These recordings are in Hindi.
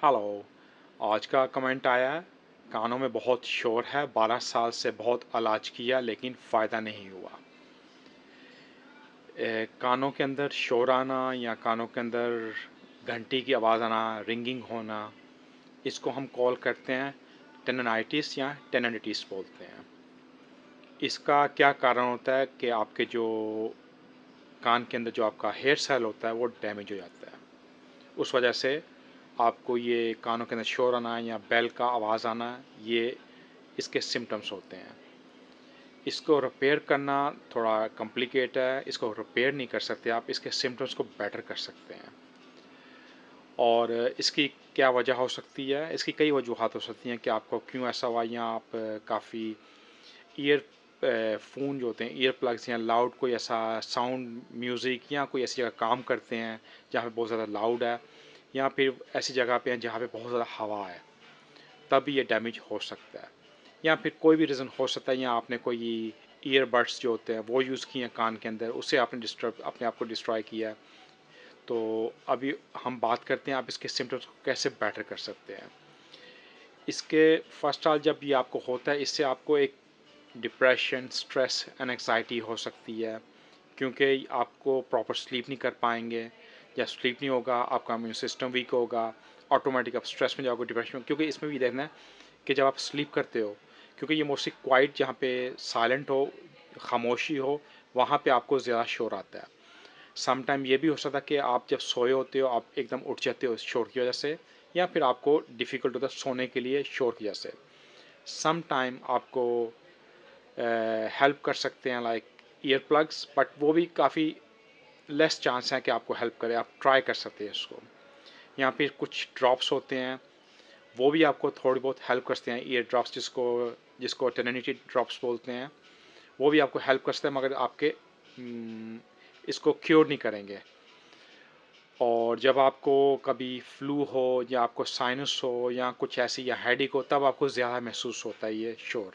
हेलो। आज का कमेंट आया है, कानों में बहुत शोर है, 12 साल से बहुत इलाज किया लेकिन फ़ायदा नहीं हुआ। कानों के अंदर शोर आना या कानों के अंदर घंटी की आवाज़ आना, रिंगिंग होना, इसको हम कॉल करते हैं टेनिनाइटिस या टेनिटिस बोलते हैं। इसका क्या कारण होता है कि आपके जो कान के अंदर जो आपका हेयर सेल होता है वो डैमेज हो जाता है। उस वजह से आपको ये कानों के अंदर शोर आना या बेल का आवाज़ आना, ये इसके सिम्टम्स होते हैं। इसको रिपेयर करना थोड़ा कॉम्प्लिकेट है, इसको रिपेयर नहीं कर सकते आप, इसके सिम्टम्स को बेटर कर सकते हैं। और इसकी क्या वजह हो सकती है? इसकी कई वजूहात हो सकती हैं कि आपको क्यों ऐसा हुआ, या आप काफ़ी ईयर फ़ोन जो होते हैं, ईयर प्लग्स या लाउड कोई ऐसा साउंड म्यूज़िक या कोई ऐसी जगह काम करते हैं जहाँ पे बहुत ज़्यादा लाउड है, या फिर ऐसी जगह पे हैं जहाँ पे बहुत ज़्यादा हवा है, तब ये डैमेज हो सकता है। या फिर कोई भी रीज़न हो सकता है, या आपने कोई ईयरबड्स जो होते हैं वो यूज़ किए हैं कान के अंदर, उससे आपने डिस्टर्ब अपने आप को डिस्ट्रॉय किया है। तो अभी हम बात करते हैं आप इसके सिम्टम्स को कैसे बेटर कर सकते हैं। इसके फर्स्ट साल जब ये आपको होता है, इससे आपको एक डिप्रेशन, स्ट्रेस एंड एंग्जाइटी हो सकती है, क्योंकि आपको प्रॉपर स्लीप नहीं कर पाएंगे, या स्लीप नहीं होगा, आपका इम्यून सिस्टम वीक होगा, ऑटोमेटिक आप स्ट्रेस में जाओगे, डिप्रेशन में। क्योंकि इसमें भी देखना है कि जब आप स्लीप करते हो, क्योंकि ये मोस्टली क्वाइट, जहाँ पे साइलेंट हो, खामोशी हो, वहाँ पे आपको ज़्यादा शोर आता है। सम टाइम ये भी हो सकता है कि आप जब सोए होते हो, आप एकदम उठ जाते हो शोर की वजह से, या फिर आपको डिफ़िकल्ट होता है सोने के लिए शोर की वजह से। सम टाइम आपको हेल्प कर सकते हैं लाइक ईयर प्लग्स, बट वो भी काफ़ी लेस चांस है कि आपको हेल्प करे, आप ट्राई कर सकते हैं इसको। या फिर कुछ ड्रॉप्स होते हैं, वो भी आपको थोड़ी बहुत हेल्प करते हैं, ईयर ड्रॉप्स जिसको जिसको टेनिटी ड्रॉप्स बोलते हैं, वो भी आपको हेल्प करते हैं, मगर आपके इसको क्योर नहीं करेंगे। और जब आपको कभी फ्लू हो, या आपको साइनस हो, या कुछ ऐसी, या हेडेक हो, तब आपको ज़्यादा महसूस होता है ये शोर।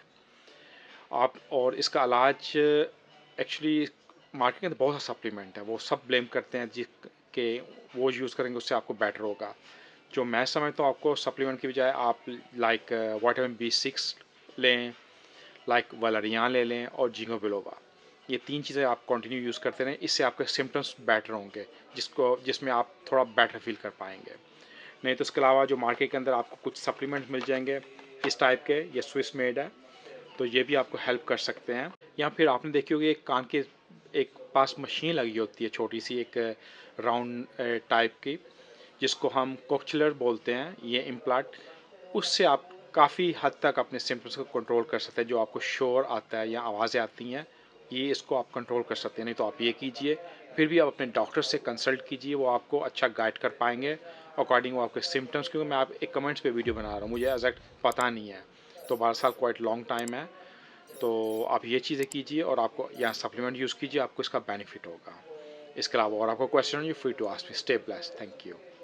आप और इसका इलाज एक्चुअली मार्केट के अंदर बहुत सा सप्लीमेंट है, वो सब ब्लेम करते हैं जिस के वो यूज़ करेंगे उससे आपको बेटर होगा। जो मैं समझता हूँ, आपको सप्लीमेंट की बजाय आप लाइक विटामिन B6 लें, लाइक वैलेरियान ले लें, और जिंको बिलोबा। ये 3 चीज़ें आप कंटिन्यू यूज़ करते रहें, इससे आपके सिम्टम्स बेटर होंगे, जिसमें आप थोड़ा बेटर फील कर पाएंगे। नहीं तो इसके अलावा जो मार्केट के अंदर आपको कुछ सप्लीमेंट मिल जाएंगे इस टाइप के, ये स्विस मेड है, तो ये भी आपको हेल्प कर सकते हैं। या फिर आपने देखी होगी, एक कान के एक पास मशीन लगी होती है, छोटी सी एक राउंड टाइप की, जिसको हम कोक्चुलर बोलते हैं, ये इम्प्लांट। उससे आप काफ़ी हद तक अपने सिम्पटम्स को कंट्रोल कर सकते हैं। जो आपको शोर आता है या आवाज़ें आती हैं, ये इसको आप कंट्रोल कर सकते हैं। नहीं तो आप ये कीजिए, फिर भी आप अपने डॉक्टर से कंसल्ट कीजिए, वो आपको अच्छा गाइड कर पाएंगे अकॉर्डिंग वो आपके सिम्टम्स। क्योंकि मैं आप एक कमेंट्स पे वीडियो बना रहा हूँ, मुझे एग्जैक्ट पता नहीं है, तो 12 साल क्वाइट लॉन्ग टाइम है। तो आप ये चीज़ें कीजिए, और आपको यहाँ सप्लीमेंट यूज़ कीजिए, आपको इसका बेनिफिट होगा। इसके अलावा और आपको question, you free to ask me. Stay blessed. Thank you.